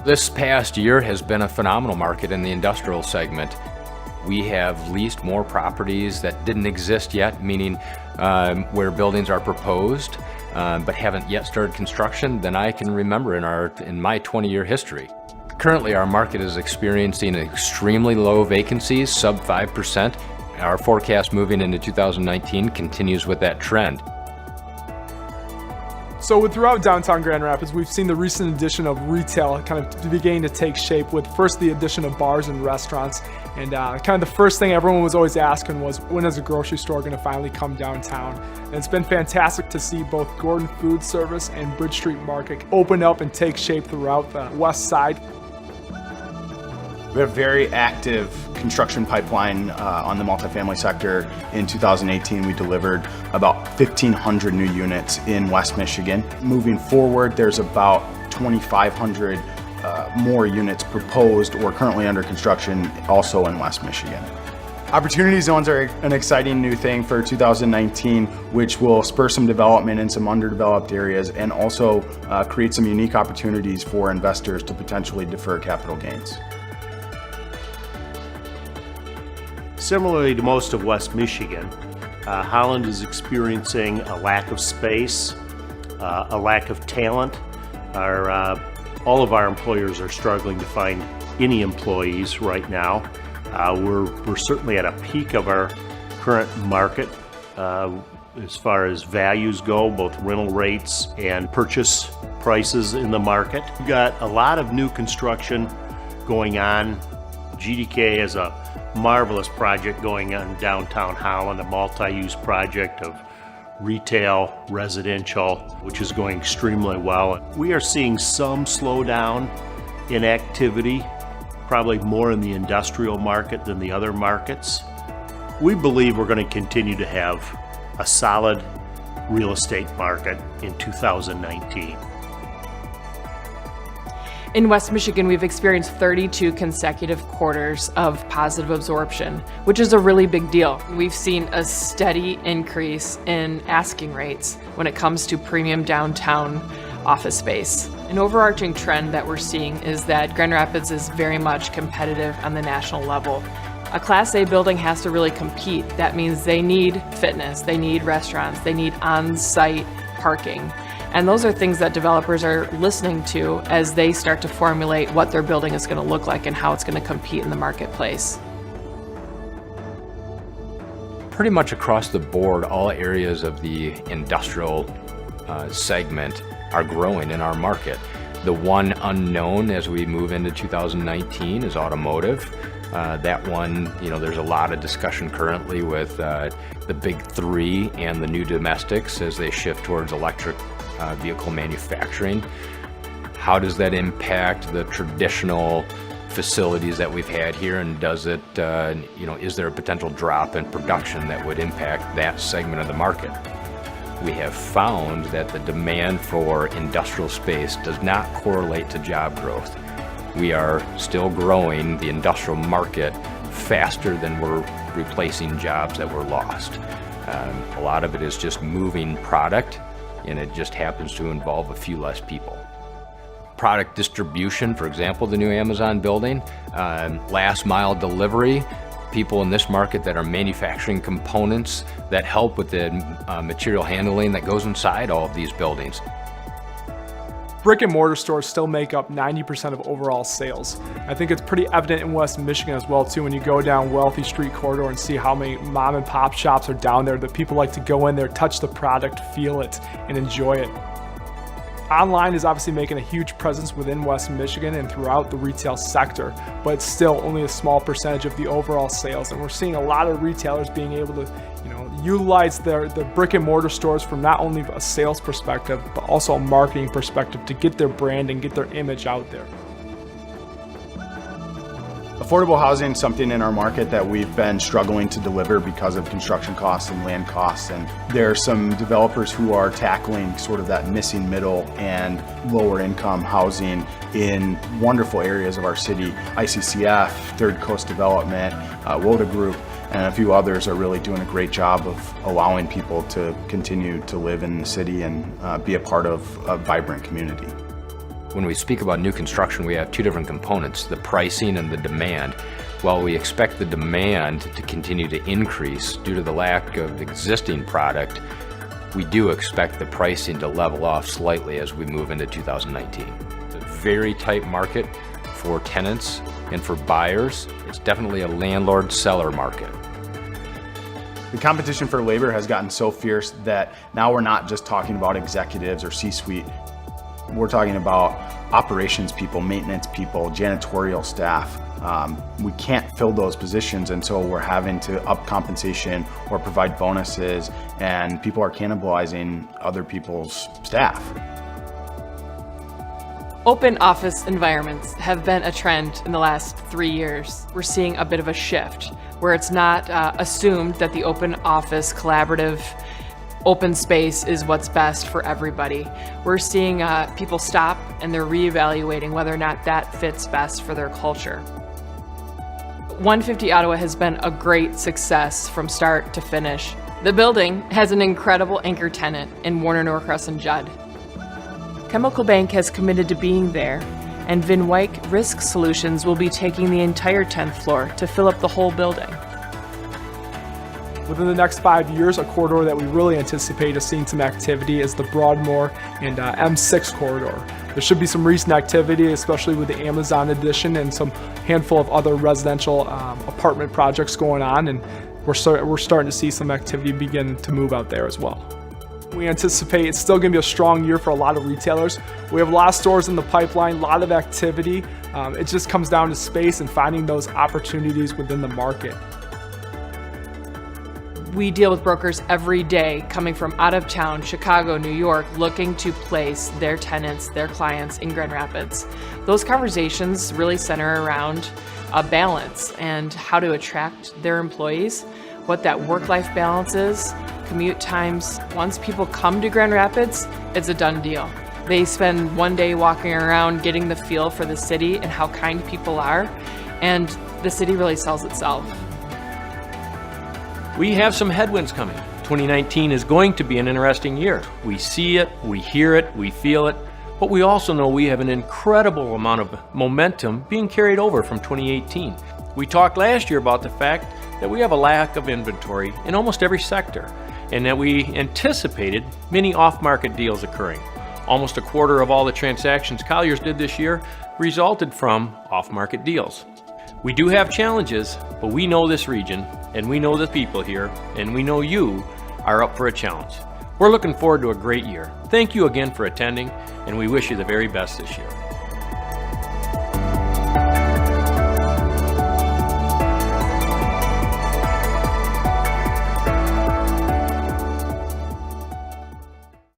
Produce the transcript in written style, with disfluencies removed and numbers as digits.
This past year has been a phenomenal market in the industrial segment. We have leased more properties that didn't exist yet, meaning where buildings are proposed but haven't yet started construction than I can remember in my 20-year history. Currently, our market is experiencing extremely low vacancies, sub 5%. Our forecast moving into 2019 continues with that trend. So throughout downtown Grand Rapids, we've seen the recent addition of retail kind of beginning to take shape, with first the addition of bars and restaurants. And kind of the first thing everyone was always asking was, when is a grocery store going to finally come downtown? And it's been fantastic to see both Gordon Food Service and Bridge Street Market open up and take shape throughout the west side. We have a very active construction pipeline on the multifamily sector. In 2018, we delivered about 1,500 new units in West Michigan. Moving forward, there's about 2,500 more units proposed or currently under construction also in West Michigan. Opportunity zones are an exciting new thing for 2019, which will spur some development in some underdeveloped areas and also create some unique opportunities for investors to potentially defer capital gains. Similarly to most of West Michigan, Holland is experiencing a lack of space, a lack of talent. All of our employers are struggling to find any employees right now. We're certainly at a peak of our current market as far as values go, both rental rates and purchase prices in the market. We've got a lot of new construction going on. GDK has a marvelous project going on downtown Holland, a multi-use project of retail, residential, which is going extremely well. We are seeing some slowdown in activity, probably more in the industrial market than the other markets. We believe we're going to continue to have a solid real estate market in 2019. In West Michigan, we've experienced 32 consecutive quarters of positive absorption, which is a really big deal. We've seen a steady increase in asking rates when it comes to premium downtown office space. An overarching trend that we're seeing is that Grand Rapids is very much competitive on the national level. A Class A building has to really compete. That means they need fitness, they need restaurants, they need on-site parking. And those are things that developers are listening to as they start to formulate what their building is going to look like and how it's going to compete in the marketplace. Pretty much across the board, all areas of the industrial segment are growing in our market. The one unknown as we move into 2019 is automotive. That one, there's a lot of discussion currently with the big three and the new domestics as they shift towards electric vehicle manufacturing. How does that impact the traditional facilities that we've had here, and does it, is there a potential drop in production that would impact that segment of the market? We have found that the demand for industrial space does not correlate to job growth. We are still growing the industrial market faster than we're replacing jobs that were lost. A lot of it is just moving product, and it just happens to involve a few less people. Product distribution, for example, the new Amazon building, last mile delivery, people in this market that are manufacturing components that help with the material handling that goes inside all of these buildings. Brick and mortar stores still make up 90% of overall sales. I think it's pretty evident in West Michigan as well too, when you go down Wealthy Street corridor and see how many mom and pop shops are down there, that people like to go in there, touch the product, feel it, and enjoy it. Online is obviously making a huge presence within West Michigan and throughout the retail sector, but it's still only a small percentage of the overall sales. And we're seeing a lot of retailers being able to, utilize the brick and mortar stores from not only a sales perspective, but also a marketing perspective to get their brand and get their image out there. Affordable housing is something in our market that we've been struggling to deliver because of construction costs and land costs, and there are some developers who are tackling sort of that missing middle and lower income housing in wonderful areas of our city. ICCF, Third Coast Development, WODA Group, and a few others are really doing a great job of allowing people to continue to live in the city and be a part of a vibrant community. When we speak about new construction, we have two different components, the pricing and the demand. While we expect the demand to continue to increase due to the lack of existing product, we do expect the pricing to level off slightly as we move into 2019. It's a very tight market for tenants and for buyers. It's definitely a landlord-seller market. The competition for labor has gotten so fierce that now we're not just talking about executives or C-suite. We're talking about operations people, maintenance people, janitorial staff. We can't fill those positions, and so we're having to up compensation or provide bonuses, and people are cannibalizing other people's staff. Open office environments have been a trend in the last 3 years. We're seeing a bit of a shift where it's not assumed that the open office collaborative open space is what's best for everybody. We're seeing people stop and they're reevaluating whether or not that fits best for their culture. 150 Ottawa has been a great success from start to finish. The building has an incredible anchor tenant in Warner Norcross and Judd. Chemical Bank has committed to being there, and Van Wyck Risk Solutions will be taking the entire 10th floor to fill up the whole building. Within the next 5 years, a corridor that we really anticipate seeing some activity is the Broadmoor and M6 corridor. There should be some recent activity, especially with the Amazon addition and some handful of other residential apartment projects going on, and we're starting to see some activity begin to move out there as well. We anticipate it's still going to be a strong year for a lot of retailers. We have a lot of stores in the pipeline, a lot of activity. It just comes down to space and finding those opportunities within the market. We deal with brokers every day coming from out of town, Chicago, New York, looking to place their tenants, their clients in Grand Rapids. Those conversations really center around a balance and how to attract their employees, what that work-life balance is, commute times. Once people come to Grand Rapids, it's a done deal. They spend one day walking around getting the feel for the city and how kind people are, and the city really sells itself. We have some headwinds coming. 2019 is going to be an interesting year. We see it, we hear it, we feel it, but we also know we have an incredible amount of momentum being carried over from 2018. We talked last year about the fact that we have a lack of inventory in almost every sector, and that we anticipated many off-market deals occurring. Almost a quarter of all the transactions Colliers did this year resulted from off-market deals. We do have challenges, but we know this region, and we know the people here, and we know you are up for a challenge. We're looking forward to a great year. Thank you again for attending, and we wish you the very best this year.